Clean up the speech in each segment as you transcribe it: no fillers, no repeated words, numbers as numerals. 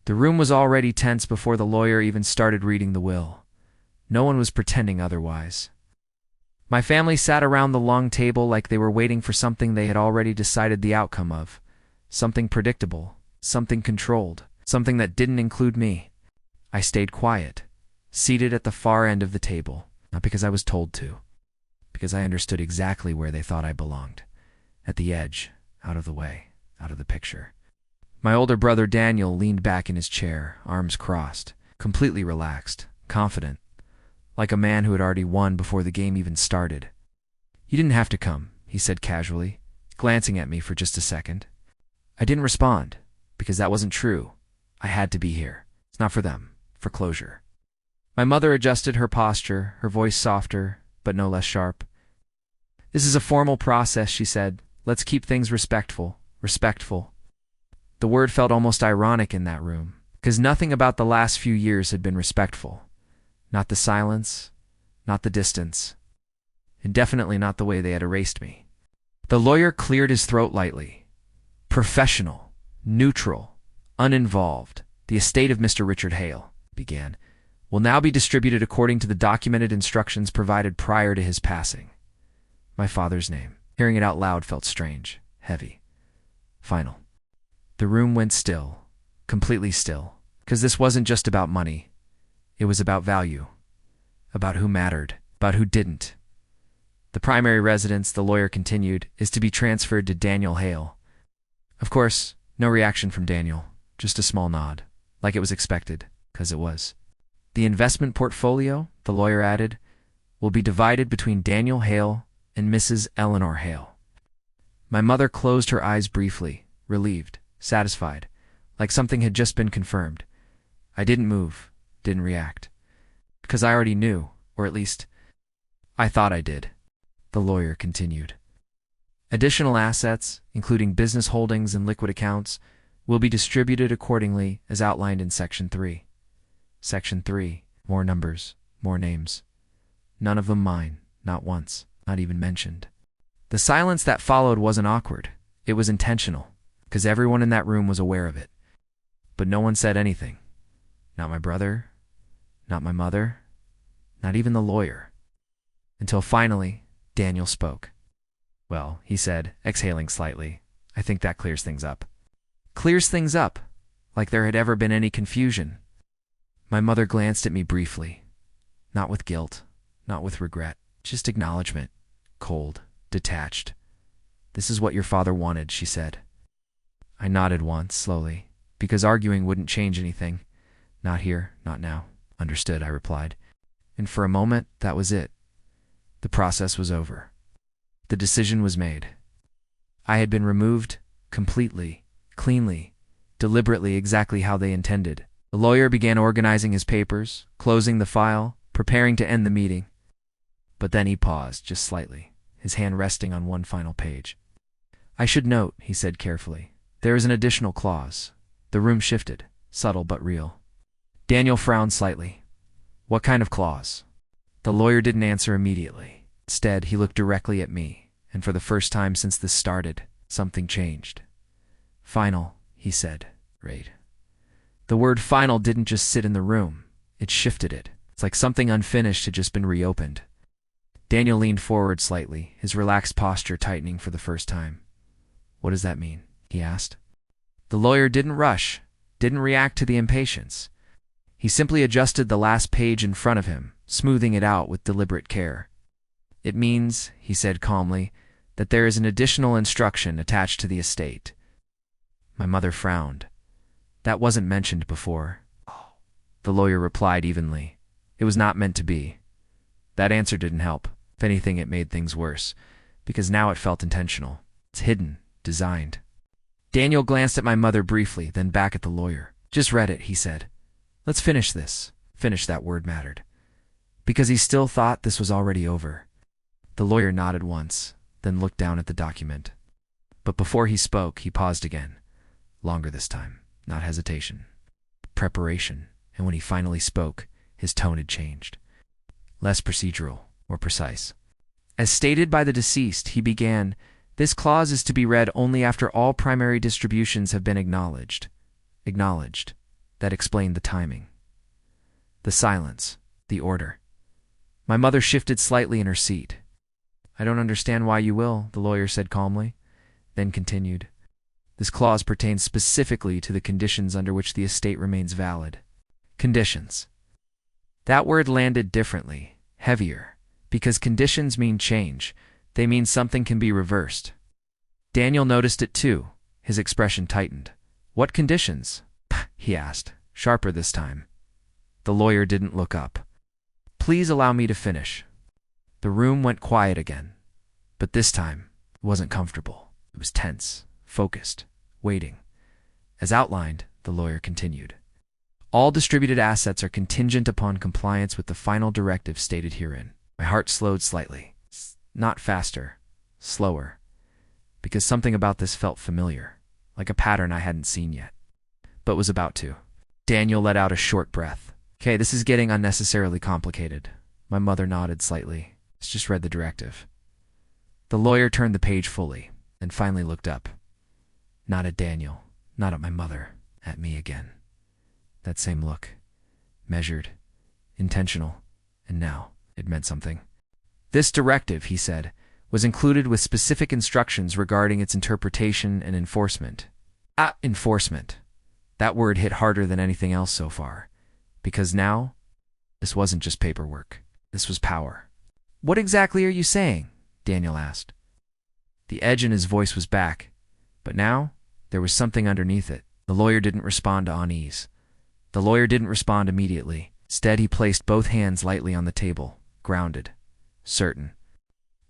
The room was already tense before the lawyer even started reading the will. No one was pretending otherwise. My family sat around the long table like they were waiting for something they had already decided the outcome of. Something predictable, something controlled, something that didn't include me. I stayed quiet, seated at the far end of the table, not because I was told to, because I understood exactly where they thought I belonged. At the edge, out of the way, out of the picture. My older brother Daniel leaned back in his chair, arms crossed, completely relaxed, confident, like a man who had already won before the game even started. "You didn't have to come," he said casually, glancing at me for just a second. I didn't respond, because that wasn't true. I had to be here. It's not for them, for closure. My mother adjusted her posture, her voice softer, but no less sharp. "This is a formal process," she said. "Let's keep things respectful, respectful." The word felt almost ironic in that room, because nothing about the last few years had been respectful. Not the silence, not the distance, and definitely not the way they had erased me. The lawyer cleared his throat lightly. "Professional, neutral, uninvolved, the estate of Mr. Richard Hale," began, "will now be distributed according to the documented instructions provided prior to his passing." My father's name. Hearing it out loud felt strange, heavy. Final. The room went still, completely still, because this wasn't just about money. It was about value, about who mattered, about who didn't. "The primary residence," the lawyer continued, "is to be transferred to Daniel Hale." Of course, no reaction from Daniel, just a small nod, like it was expected, because it was. "The investment portfolio," the lawyer added, "will be divided between Daniel Hale and Mrs. Eleanor Hale." My mother closed her eyes briefly, relieved, satisfied, like something had just been confirmed. I didn't move, didn't react, because I already knew, or at least, I thought I did. The lawyer continued. "Additional assets, including business holdings and liquid accounts, will be distributed accordingly as outlined in Section 3. Section 3, more numbers, more names. None of them mine, not once, not even mentioned. The silence that followed wasn't awkward. It was intentional, because everyone in that room was aware of it. But no one said anything. Not my brother, not my mother, not even the lawyer. Until finally, Daniel spoke. "Well," he said, exhaling slightly, "I think that clears things up." Clears things up, like there had ever been any confusion. My mother glanced at me briefly. Not with guilt, not with regret, just acknowledgement, cold, detached. "This is what your father wanted," she said. I nodded once, slowly, because arguing wouldn't change anything. "Not here, not now." "Understood," I replied. And for a moment, that was it. The process was over. The decision was made. I had been removed, completely, cleanly, deliberately, exactly how they intended. The lawyer began organizing his papers, closing the file, preparing to end the meeting. But then he paused, just slightly, his hand resting on one final page. "I should note," he said carefully, "there is an additional clause." The room shifted, subtle but real. Daniel frowned slightly. "What kind of clause?" The lawyer didn't answer immediately. Instead, he looked directly at me, and for the first time since this started, something changed. "Final," he said. Right. The word final didn't just sit in the room. It shifted it. It's like something unfinished had just been reopened. Daniel leaned forward slightly, his relaxed posture tightening for the first time. "What does that mean?" he asked. The lawyer didn't rush, didn't react to the impatience. He simply adjusted the last page in front of him, smoothing it out with deliberate care. "It means," he said calmly, "that there is an additional instruction attached to the estate." My mother frowned. "That wasn't mentioned before." The lawyer replied evenly. "It was not meant to be." That answer didn't help. If anything, it made things worse, because now it felt intentional. It's hidden, designed. Daniel glanced at my mother briefly, then back at the lawyer. "Just read it," he said. "Let's finish this." Finish, that word mattered. Because he still thought this was already over. The lawyer nodded once, then looked down at the document. But before he spoke, he paused again. Longer this time, not hesitation. Preparation, and when he finally spoke, his tone had changed. Less procedural, more precise. As stated by the deceased, he began, "This clause is to be read only after all primary distributions have been acknowledged." Acknowledged. That explained the timing. The silence. The order. My mother shifted slightly in her seat. "I don't understand why you will," the lawyer said calmly, then continued. "This clause pertains specifically to the conditions under which the estate remains valid." Conditions. That word landed differently, heavier, because conditions mean change. They mean something can be reversed. Daniel noticed it too. His expression tightened. "What conditions?" he asked, sharper this time. The lawyer didn't look up. "Please allow me to finish." The room went quiet again, but this time it wasn't comfortable. It was tense, focused, waiting. As outlined, the lawyer continued. "All distributed assets are contingent upon compliance with the final directive stated herein." My heart slowed slightly. Not faster, slower, because something about this felt familiar, like a pattern I hadn't seen yet, but was about to. Daniel let out a short breath. "Okay, this is getting unnecessarily complicated." My mother nodded slightly. "Let's just read the directive." The lawyer turned the page fully, and finally looked up. Not at Daniel, not at my mother, at me again. That same look. Measured, intentional, and now it meant something. "This directive," he said, "was included with specific instructions regarding its interpretation and enforcement." Enforcement. That word hit harder than anything else so far. Because now, this wasn't just paperwork. This was power. "What exactly are you saying?" Daniel asked. The edge in his voice was back, but now there was something underneath it. The lawyer didn't respond to unease. The lawyer didn't respond immediately. Instead, he placed both hands lightly on the table, grounded, certain.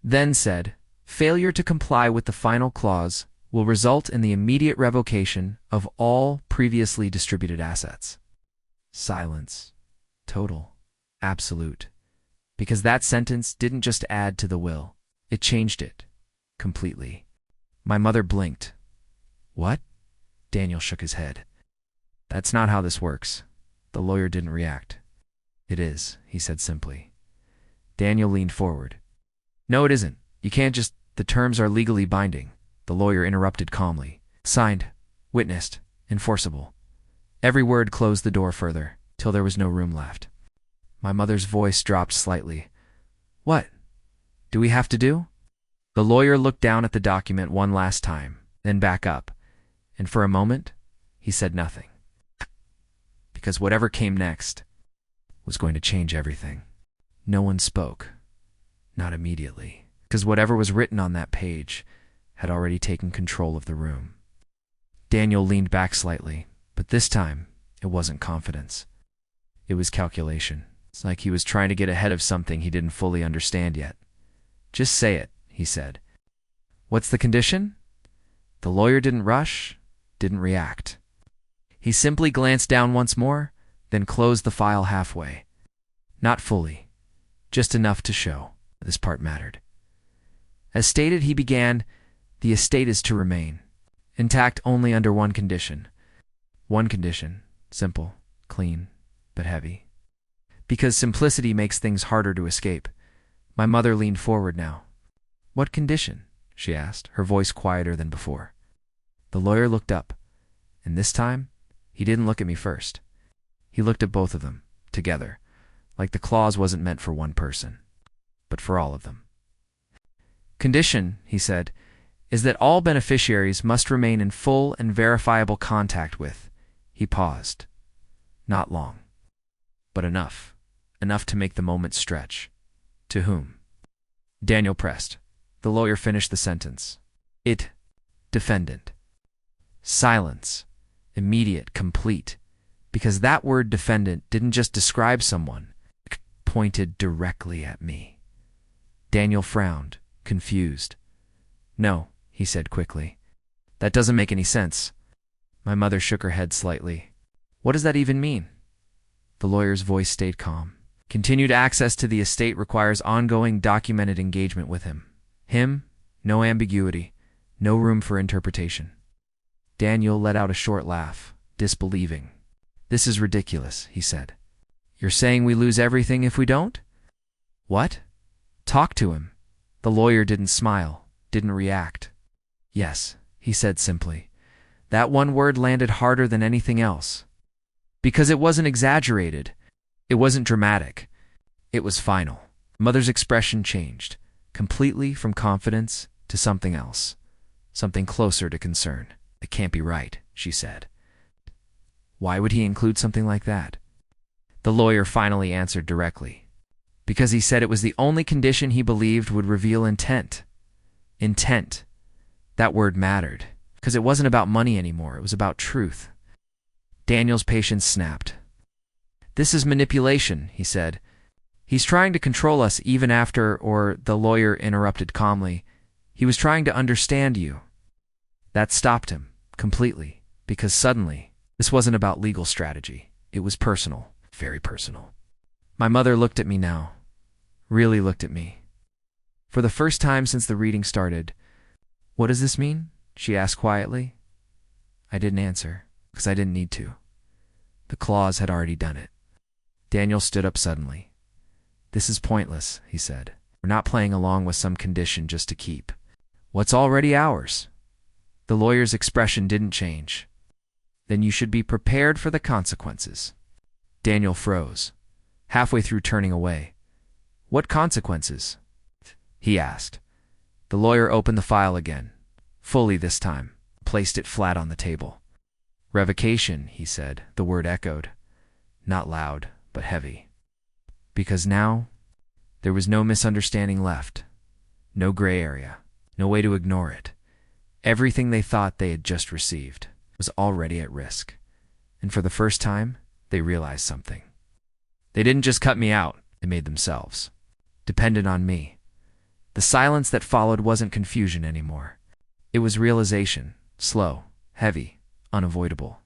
Then said, "Failure to comply with the final clause will result in the immediate revocation of all previously distributed assets." Silence. Total. Absolute. Because that sentence didn't just add to the will. It changed it. Completely. My mother blinked. "What?" Daniel shook his head. "That's not how this works." The lawyer didn't react. "It is," he said simply. Daniel leaned forward. "No, it isn't. You can't just— The terms are legally binding," the lawyer interrupted calmly. "Signed, witnessed, enforceable." Every word closed the door further, till there was no room left. My mother's voice dropped slightly. "What do we have to do?" The lawyer looked down at the document one last time, then back up, and for a moment, he said nothing. Because whatever came next was going to change everything. No one spoke. Not immediately. Because whatever was written on that page had already taken control of the room. Daniel leaned back slightly, but this time it wasn't confidence. It was calculation. It's like he was trying to get ahead of something he didn't fully understand yet. "Just say it," he said. "What's the condition?" The lawyer didn't rush, didn't react. He simply glanced down once more, then closed the file halfway. Not fully, just enough to show this part mattered. As stated, he began, "The estate is to remain intact only under one condition." One condition, simple, clean, but heavy. Because simplicity makes things harder to escape. My mother leaned forward now. "What condition?" she asked, her voice quieter than before. The lawyer looked up, and this time, he didn't look at me first. He looked at both of them, together, like the clause wasn't meant for one person, but for all of them. "Condition," he said, "is that all beneficiaries must remain in full and verifiable contact with." He paused. Not long, but enough. Enough to make the moment stretch. "To whom?" Daniel pressed. The lawyer finished the sentence. "It, defendant." Silence. Immediate, complete. Because that word defendant didn't just describe someone. It pointed directly at me. Daniel frowned, confused. "No," he said quickly. "That doesn't make any sense." My mother shook her head slightly. "What does that even mean?" The lawyer's voice stayed calm. "Continued access to the estate requires ongoing documented engagement with him. Him, no ambiguity, no room for interpretation." Daniel let out a short laugh, disbelieving. "This is ridiculous," he said. "You're saying we lose everything if we don't?" "What?" "Talk to him." The lawyer didn't smile, didn't react. "Yes," he said simply. That one word landed harder than anything else. Because it wasn't exaggerated. It wasn't dramatic. It was final. Mother's expression changed, completely from confidence to something else, something closer to concern. It can't be right, she said. Why would he include something like that? The lawyer finally answered directly. Because he said it was the only condition he believed would reveal intent. Intent. That word mattered, because it wasn't about money anymore, it was about truth. Daniel's patience snapped. This is manipulation, he said. He's trying to control us even after, or the lawyer interrupted calmly, he was trying to understand you. That stopped him, completely, because suddenly, this wasn't about legal strategy. It was personal, very personal. My mother looked at me now, really looked at me. For the first time since the reading started. What does this mean? She asked quietly. I didn't answer, because I didn't need to. The clause had already done it. Daniel stood up suddenly. This is pointless, he said. We're not playing along with some condition just to keep what's already ours. The lawyer's expression didn't change. Then you should be prepared for the consequences. Daniel froze, halfway through turning away. What consequences? He asked. The lawyer opened the file again, fully this time, placed it flat on the table. Revocation, he said, the word echoed. Not loud, but heavy. Because now, there was no misunderstanding left, no gray area, no way to ignore it. Everything they thought they had just received was already at risk. And for the first time, they realized something. They didn't just cut me out, they made themselves. Dependent on me. The silence that followed wasn't confusion anymore. It was realization, slow, heavy, unavoidable.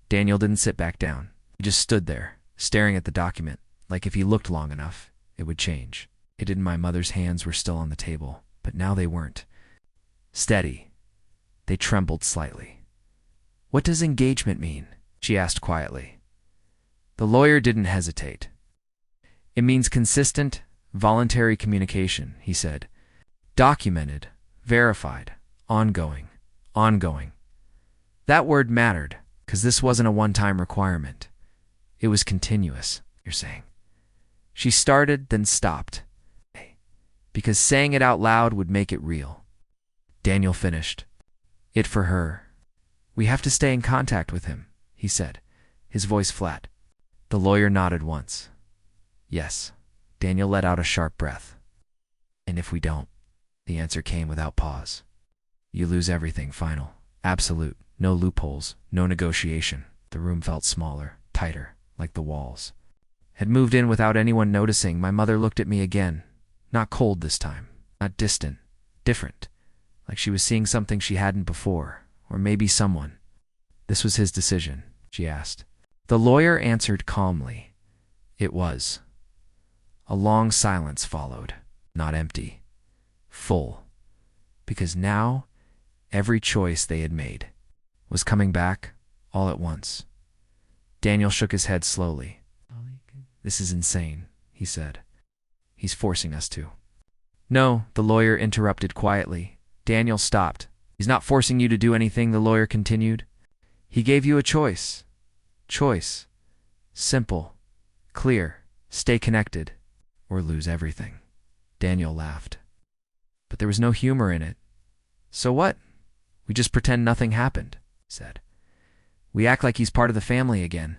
Daniel didn't sit back down. He just stood there, staring at the document, like if he looked long enough, it would change. It in my mother's hands were still on the table, but now they weren't. Steady. They trembled slightly. What does engagement mean? She asked quietly. The lawyer didn't hesitate. It means consistent, voluntary communication, he said. Documented, verified, ongoing. That word mattered, because this wasn't a one-time requirement. It was continuous, you're saying. She started, then stopped. Because saying it out loud would make it real. Daniel finished. It for her. We have to stay in contact with him, he said, his voice flat. The lawyer nodded once. Yes. Daniel let out a sharp breath. And if we don't? The answer came without pause. You lose everything, final. Absolute. No loopholes. No negotiation. The room felt smaller, tighter, like the walls had moved in without anyone noticing. My mother looked at me again. Not cold this time. Not distant. Different. Like she was seeing something she hadn't before. Or maybe someone. This was his decision, she asked. The lawyer answered calmly. It was. A long silence followed. Not empty. Full. Because now, every choice they had made was coming back all at once. Daniel shook his head slowly. This is insane, he said. He's forcing us to. No, the lawyer interrupted quietly. Daniel stopped. He's not forcing you to do anything, the lawyer continued. He gave you a choice. Choice. Simple. Clear. Stay connected. Or lose everything. Daniel laughed. But there was no humor in it. So what? We just pretend nothing happened, he said. We act like he's part of the family again.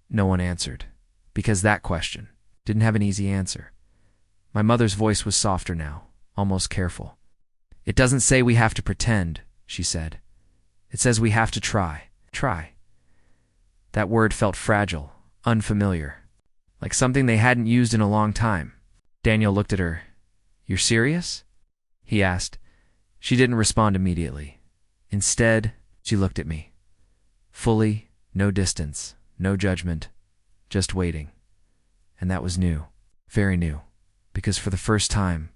No one answered, because that question didn't have an easy answer. My mother's voice was softer now, almost careful. It doesn't say we have to pretend, she said. It says we have to try. Try. That word felt fragile, unfamiliar, like something they hadn't used in a long time. Daniel looked at her. You're serious? He asked. She didn't respond immediately. Instead, she looked at me. Fully, no distance, no judgment, just waiting. And that was new, very new, because for the first time,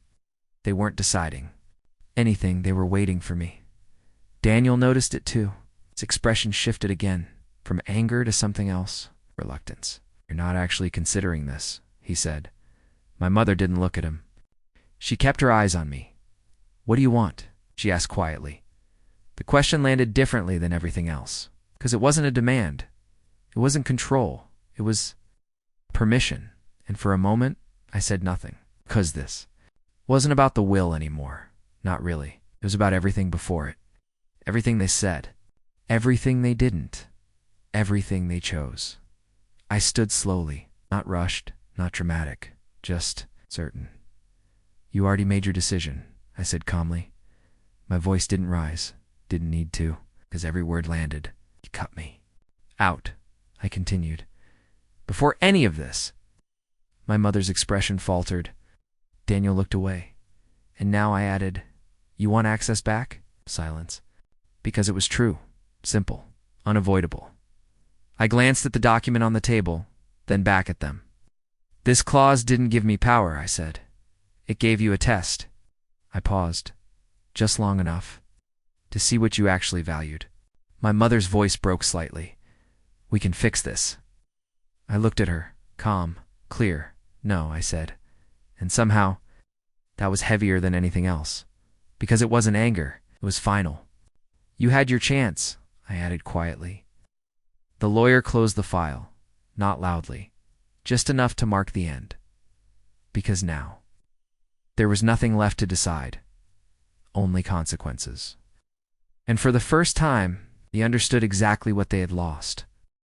they weren't deciding anything, they were waiting for me. Daniel noticed it too. His expression shifted again, from anger to something else, reluctance. You're not actually considering this, he said. My mother didn't look at him. She kept her eyes on me. What do you want? She asked quietly. The question landed differently than everything else, because it wasn't a demand. It wasn't control. It was permission. And for a moment, I said nothing. Because this wasn't about the will anymore. Not really. It was about everything before it. Everything they said. Everything they didn't. Everything they chose. I stood slowly, not rushed, not dramatic, just certain. You already made your decision, I said calmly. My voice didn't rise, didn't need to, because every word landed. You cut me. Out, I continued. Before any of this. My mother's expression faltered. Daniel looked away. And now I added, you want access back? Silence. Because it was true, simple, unavoidable. I glanced at the document on the table, then back at them. This clause didn't give me power, I said. It gave you a test. I paused, just long enough, to see what you actually valued. My mother's voice broke slightly. We can fix this. I looked at her, calm, clear. No, I said. And somehow, that was heavier than anything else. Because it wasn't anger, it was final. You had your chance, I added quietly. The lawyer closed the file, not loudly, just enough to mark the end. Because now, there was nothing left to decide, only consequences. And for the first time, he understood exactly what they had lost.